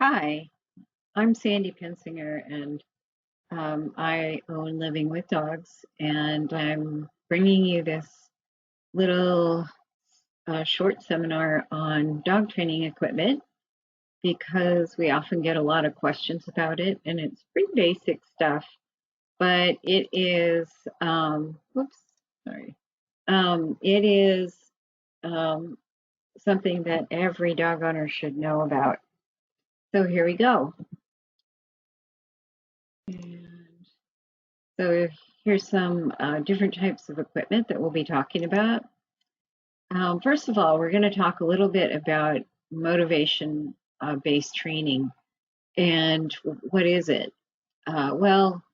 Hi, I'm Sandy Pensinger, and I own Living with Dogs, and I'm bringing you this little short seminar on dog training equipment because we often get a lot of questions about it, and it's pretty basic stuff, but it is, whoops, sorry, it is um, something that every dog owner should know about. So here we go. So here's some different types of equipment that we'll be talking about. First of all, we're going to talk a little bit about motivation-based training and what is it? Well,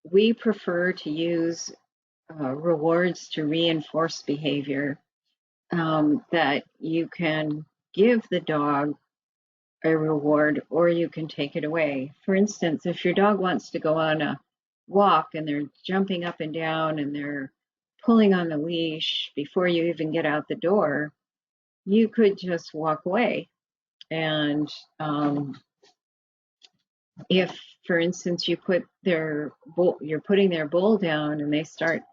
we prefer to use rewards to reinforce behavior that you can give the dog a reward or you can take it away. For instance, if your dog wants to go on a walk and they're jumping up and down and they're pulling on the leash before you even get out the door, you could just walk away. And if, for instance, you're putting their bowl down and they start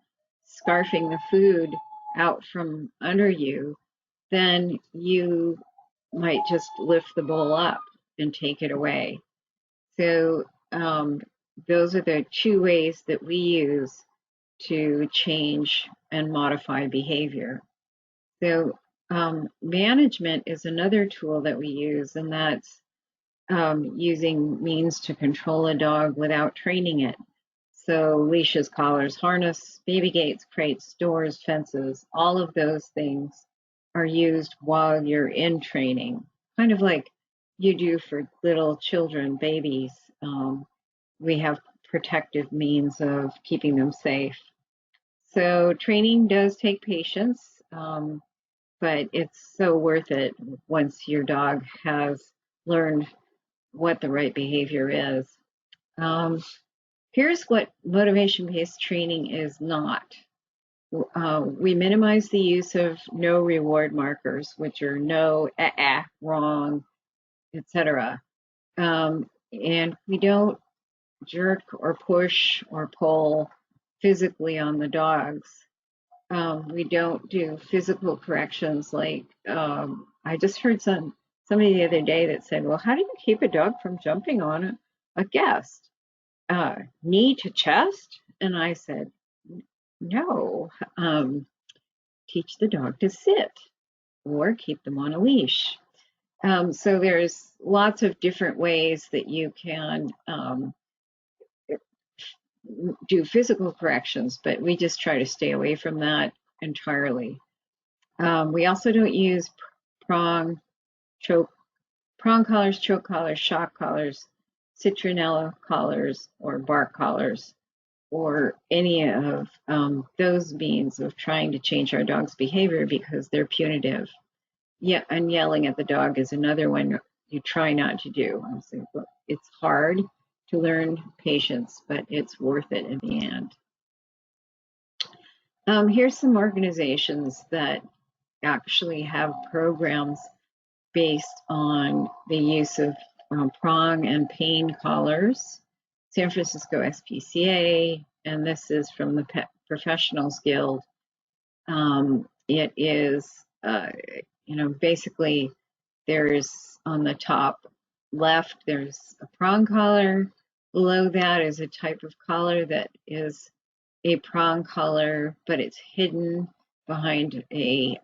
scarfing the food out from under you, then you might just lift the bowl up and take it away. So those are the two ways that we use to change and modify behavior. So management is another tool that we use, and that's using means to control a dog without training it. So leashes, collars, harness, baby gates, crates, doors, fences, all of those things are used while you're in training, kind of like you do for little children, babies. We have protective means of keeping them safe. So training does take patience, but it's so worth it once your dog has learned what the right behavior is. Here's what motivation-based training is not. We minimize the use of no reward markers, which are no, wrong, etc. And we don't jerk or push or pull physically on the dogs. We don't do physical corrections like I just heard somebody the other day that said, well, how do you keep a dog from jumping on a guest? Knee to chest? And I said, no, teach the dog to sit or keep them on a leash. So there's lots of different ways that you can do physical corrections, but we just try to stay away from that entirely. We also don't use prong, prong collars, choke collars, shock collars, citronella collars, or bark collars, or any of those means of trying to change our dog's behavior because they're punitive. Yeah, and yelling at the dog is another one you try not to do. I'm saying, look, it's hard to learn patience, but it's worth it in the end. Here's some organizations that actually have programs based on the use of prong and pain collars. San Francisco SPCA, and this is from the Pet Professionals Guild. It is, basically there's on the top left, there's a prong collar. Below that is a type of collar that is a prong collar, but it's hidden behind a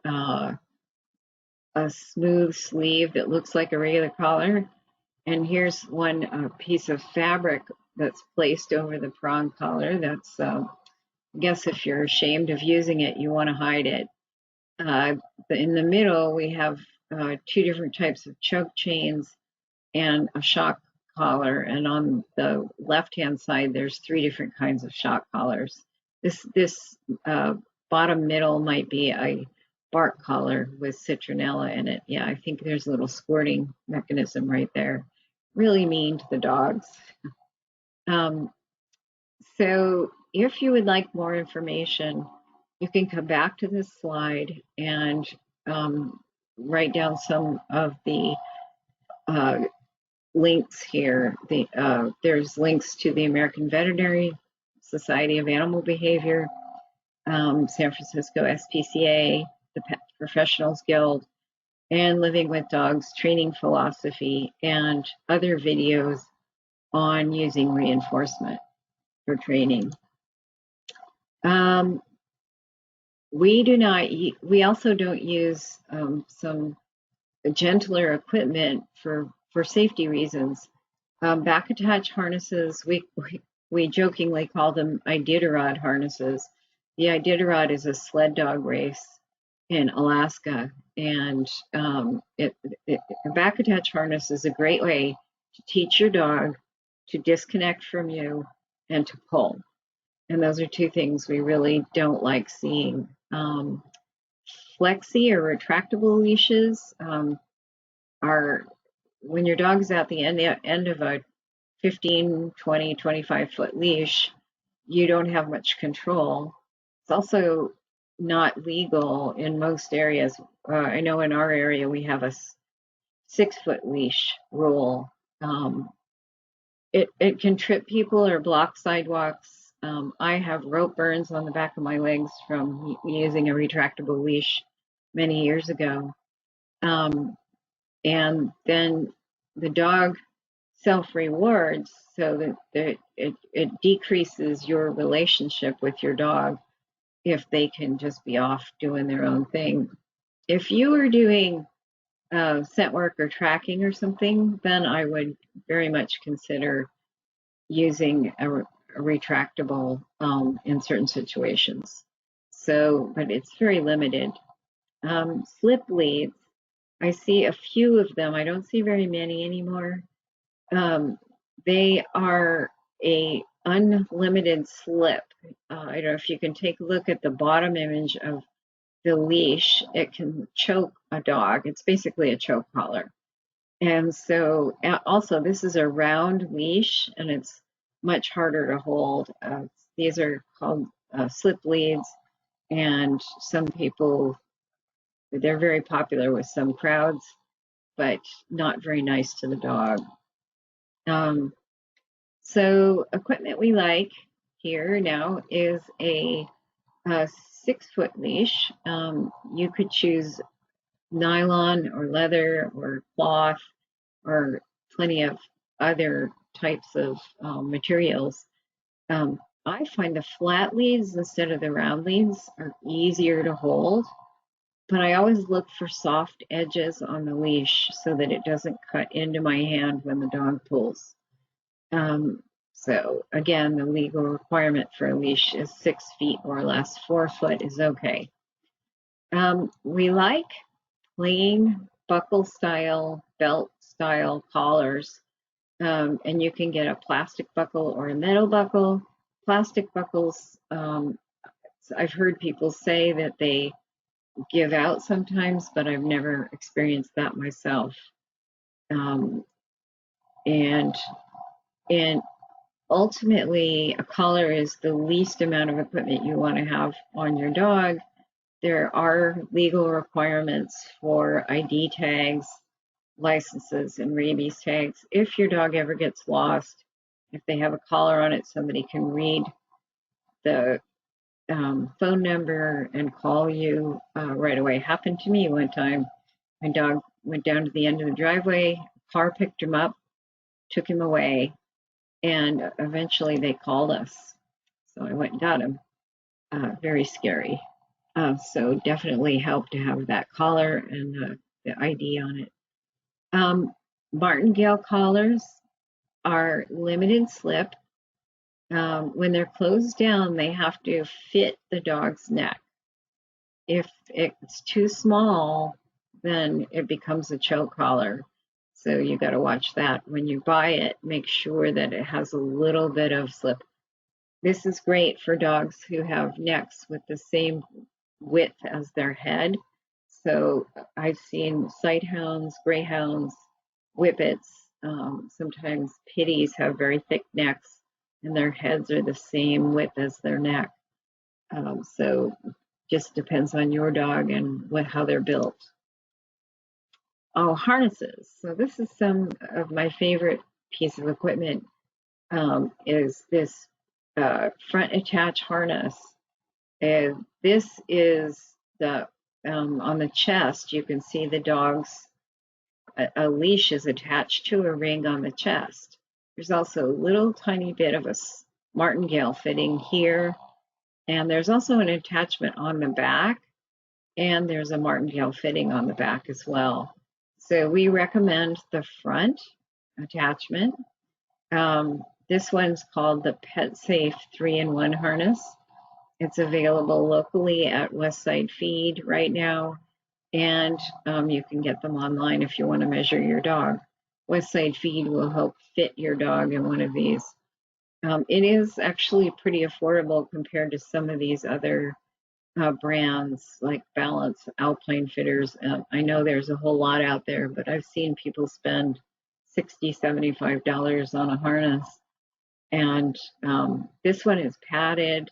smooth sleeve that looks like a regular collar. And here's one piece of fabric that's placed over the prong collar. That's, I guess if you're ashamed of using it, you want to hide it. In the middle, we have two different types of choke chains and a shock collar. And on the left-hand side, there's three different kinds of shock collars. This bottom middle might be a bark collar with citronella in it. Yeah, I think there's a little squirting mechanism right there. Really mean to the dogs. So if you would like more information, you can come back to this slide and write down some of the links here. There's links to the American Veterinary Society of Animal Behavior, San Francisco SPCA, the Pet Professionals Guild, and Living with Dogs training philosophy, and other videos on using reinforcement for training. We also don't use some gentler equipment for safety reasons. Back attach harnesses, we jokingly call them Iditarod harnesses. The Iditarod is a sled dog race in Alaska, and a back attach harness is a great way to teach your dog to disconnect from you and to pull. And those are two things we really don't like seeing. Flexi or retractable leashes are when your dog's at the end of a 15, 20, 25-foot leash, you don't have much control. It's also not legal in most areas. I know in our area we have a 6-foot leash rule. It can trip people or block sidewalks. I have rope burns on the back of my legs from using a retractable leash many years ago. And then the dog self-rewards so that it decreases your relationship with your dog if they can just be off doing their own thing. If you were doing scent work or tracking or something, then I would very much consider using a retractable in certain situations. So, but it's very limited. Slip leads, I see a few of them. I don't see very many anymore. They are a unlimited slip. I don't know if you can take a look at the bottom image of the leash. It can choke a dog. It's basically a choke collar. And so also this is a round leash and it's much harder to hold. These are called slip leads, and some people, they're very popular with some crowds, but not very nice to the dog. So equipment we like here now is a 6-foot leash. You could choose nylon or leather or cloth or plenty of other types of materials. I find the flat leads instead of the round leads are easier to hold, but I always look for soft edges on the leash so that it doesn't cut into my hand when the dog pulls. So again, the legal requirement for a leash is 6 feet or less. 4 foot is okay. We like plain buckle style, belt style collars. And you can get a plastic buckle or a metal buckle. Plastic buckles, I've heard people say that they give out sometimes, but I've never experienced that myself. And ultimately, a collar is the least amount of equipment you want to have on your dog. There are legal requirements for ID tags, licenses, and rabies tags. If your dog ever gets lost, if they have a collar on it, somebody can read the phone number and call you right away. Happened to me one time. My dog went down to the end of the driveway, car picked him up, took him away, and eventually they called us. So I went and got him. Very scary. So definitely help to have that collar and the ID on it. Martingale collars are limited slip. When they're closed down, they have to fit the dog's neck. If it's too small, then it becomes a choke collar. So you got to watch that. When you buy it, make sure that it has a little bit of slip. This is great for dogs who have necks with the same width as their head. So I've seen sighthounds, greyhounds, whippets, sometimes pitties have very thick necks and their heads are the same width as their neck. So just depends on your dog and how they're built. Oh, harnesses. So this is some of my favorite piece of equipment, is this front attach harness. And this is the, on the chest, you can see the dog's, a leash is attached to a ring on the chest. There's also a little tiny bit of a martingale fitting here, and there's also an attachment on the back, and there's a martingale fitting on the back as well. So we recommend the front attachment. This one's called the PetSafe 3-in-1 harness. It's available locally at Westside Feed right now, and you can get them online if you want to measure your dog. Westside Feed will help fit your dog in one of these. It is actually pretty affordable compared to some of these other brands like Balance, Alpine Fitters. I know there's a whole lot out there, but I've seen people spend $60, $75 on a harness. And this one is padded.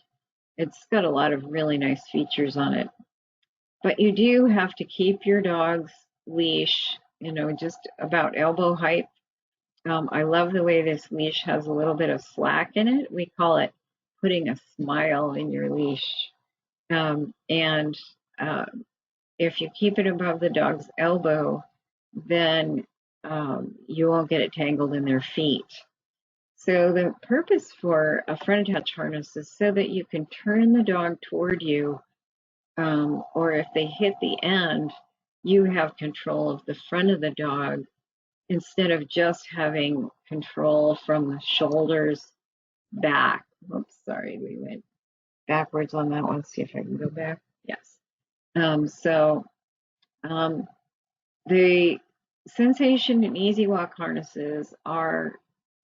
It's got a lot of really nice features on it. But you do have to keep your dog's leash, just about elbow height. I love the way this leash has a little bit of slack in it. We call it putting a smile in your leash. And if you keep it above the dog's elbow, then you won't get it tangled in their feet. So the purpose for a front attach harness is so that you can turn the dog toward you, or if they hit the end, you have control of the front of the dog instead of just having control from the shoulders back. Oops, sorry, we went backwards on that one. See if I can go back. Yes. So the Sensation and Easy Walk harnesses are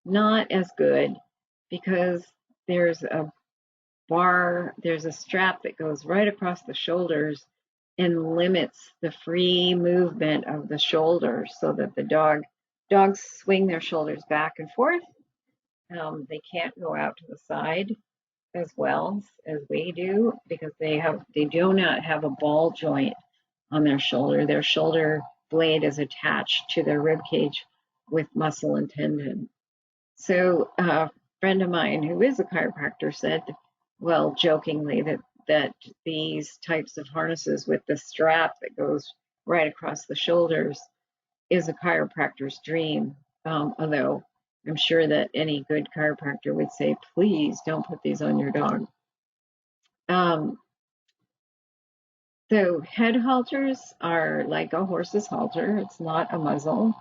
not as good because there's a there's a strap that goes right across the shoulders and limits the free movement of the shoulders so that the dogs swing their shoulders back and forth. They can't go out to the side as well as we do because they do not have a ball joint on their shoulder. Their shoulder blade is attached to their rib cage with muscle and tendon. So a friend of mine who is a chiropractor said, well, jokingly, that these types of harnesses with the strap that goes right across the shoulders is a chiropractor's dream. Although I'm sure that any good chiropractor would say, please don't put these on your dog. So head halters are like a horse's halter. It's not a muzzle.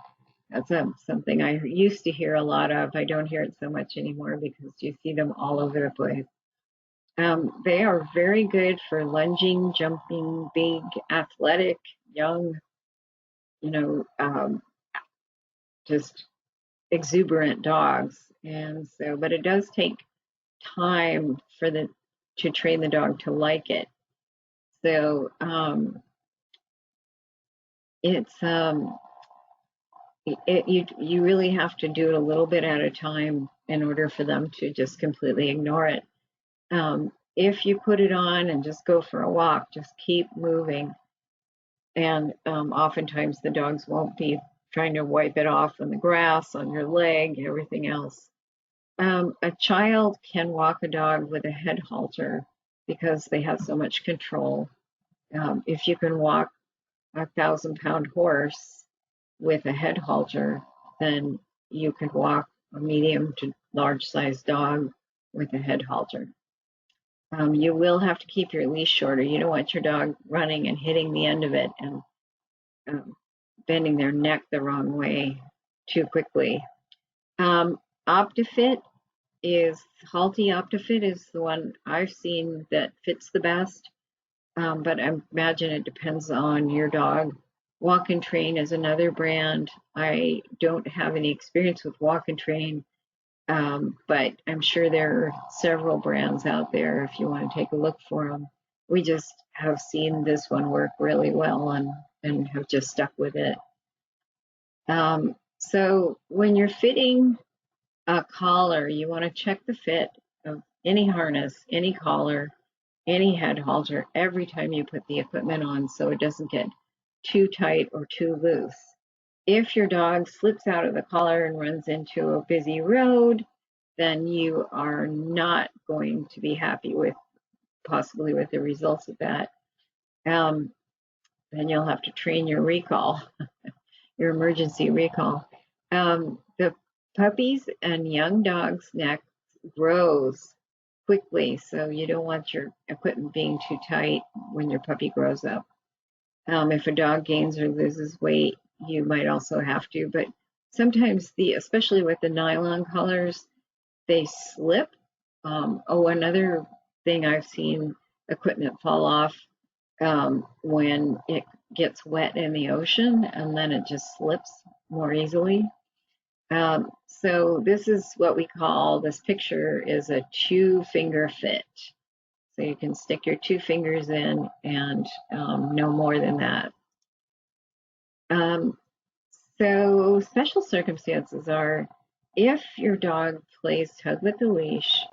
That's something I used to hear a lot of. I don't hear it so much anymore because you see them all over the place. They are very good for lunging, jumping, big, athletic, young, just exuberant dogs. And so, but it does take time to train the dog to like it. So you really have to do it a little bit at a time in order for them to just completely ignore it. If you put it on and just go for a walk, just keep moving. And oftentimes the dogs won't be trying to wipe it off on the grass, on your leg, everything else. A child can walk a dog with a head halter because they have so much control. If you can walk a 1,000-pound horse with a head halter, then you can walk a medium to large sized dog with a head halter. You will have to keep your leash shorter. You don't want your dog running and hitting the end of it and bending their neck the wrong way too quickly. Optifit Halti Optifit is the one I've seen that fits the best, but I imagine it depends on your dog. Walk and Train is another brand. I don't have any experience with Walk and Train, but I'm sure there are several brands out there if you want to take a look for them. We just have seen this one work really well and have just stuck with it. So when you're fitting a collar, you want to check the fit of any harness, any collar, any head halter every time you put the equipment on so it doesn't get too tight or too loose. If your dog slips out of the collar and runs into a busy road, then you are not going to be happy with possibly with the results of that. Um, then you'll have to train your recall, your emergency recall. The puppies and young dogs' neck grows quickly, so you don't want your equipment being too tight when your puppy grows up. If a dog gains or loses weight, you might also have to, but sometimes especially with the nylon collars, they slip. Another thing I've seen equipment fall off when it gets wet in the ocean and then it just slips more easily. So this is what we call, this picture is a 2-finger fit. So you can stick your 2 fingers in and no more than that. So special circumstances are if your dog plays tug with the leash,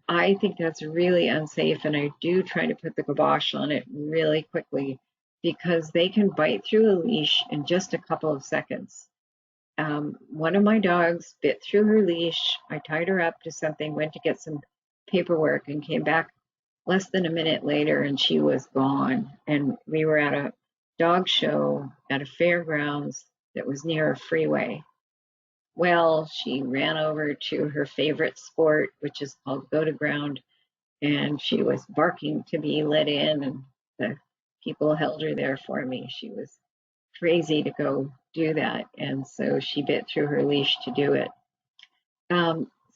I think that's really unsafe, and I do try to put the kibosh on it really quickly because they can bite through a leash in just a couple of seconds. One of my dogs bit through her leash. I tied her up to something, went to get some paperwork, and came back less than a minute later, and she was gone. And we were at a dog show at a fairgrounds that was near a freeway. Well, she ran over to her favorite sport, which is called go to ground, and she was barking to be let in, and the people held her there for me. She was crazy to go do that, and so she bit through her leash to do it.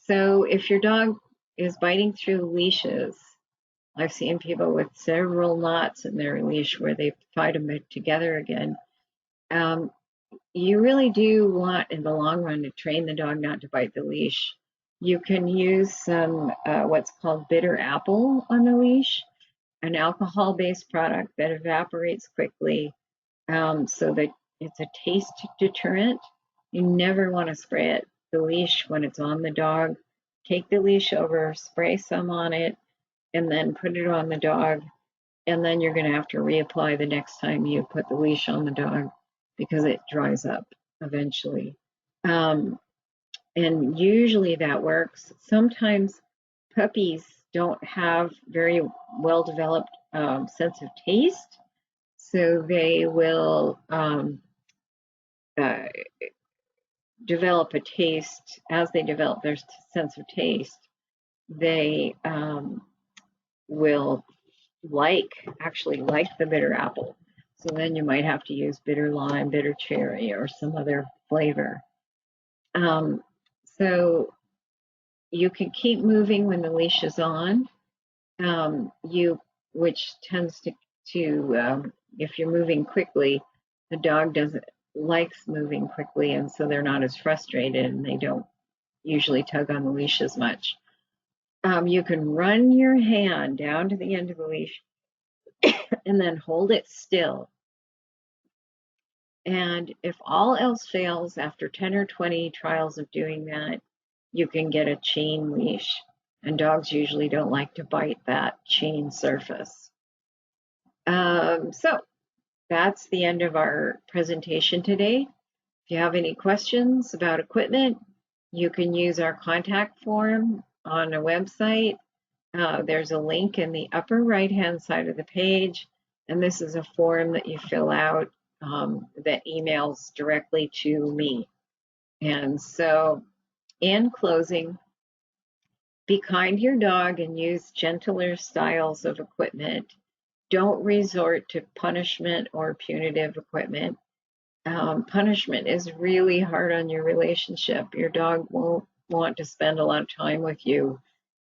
So if your dog is biting through leashes, I've seen people with several knots in their leash where they tied them together again. You really do want, in the long run, to train the dog not to bite the leash. You can use some what's called bitter apple on the leash, an alcohol-based product that evaporates quickly, so that it's a taste deterrent. You never want to spray it, the leash, when it's on the dog. Take the leash over, spray some on it, and then put it on the dog. And then you're going to have to reapply the next time you put the leash on the dog because it dries up eventually. And usually that works. Sometimes puppies don't have very well developed sense of taste, so they will uh, develop a taste. As they develop their sense of taste, they will actually like the bitter apple. So then you might have to use bitter lime, bitter cherry, or some other flavor. So you can keep moving when the leash is on, which tends to if you're moving quickly, the dog doesn't likes moving quickly, and so they're not as frustrated, and they don't usually tug on the leash as much. You can run your hand down to the end of the leash and then hold it still. And if all else fails, after 10 or 20 trials of doing that, you can get a chain leash. And dogs usually don't like to bite that chain surface. So that's the end of our presentation today. If you have any questions about equipment, you can use our contact form on a website. There's a link in the upper right-hand side of the page, and this is a form that you fill out that emails directly to me. And so, in closing, be kind to your dog and use gentler styles of equipment. Don't resort to punishment or punitive equipment. Punishment is really hard on your relationship. Your dog won't want to spend a lot of time with you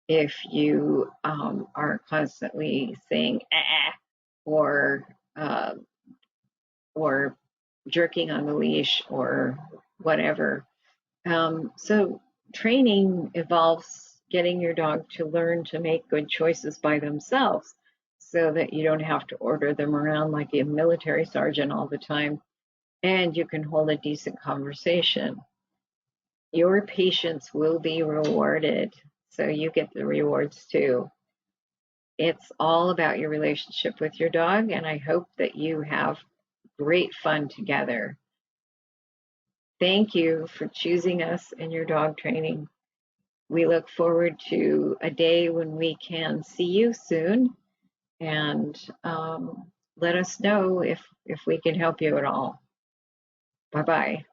if you are constantly saying or jerking on the leash or whatever. So training involves getting your dog to learn to make good choices by themselves so that you don't have to order them around like a military sergeant all the time, and you can hold a decent conversation. Your patience will be rewarded, so you get the rewards too. It's all about your relationship with your dog, and I hope that you have great fun together. Thank you for choosing us in your dog training. We look forward to a day when we can see you soon, and let us know if we can help you at all. Bye-bye.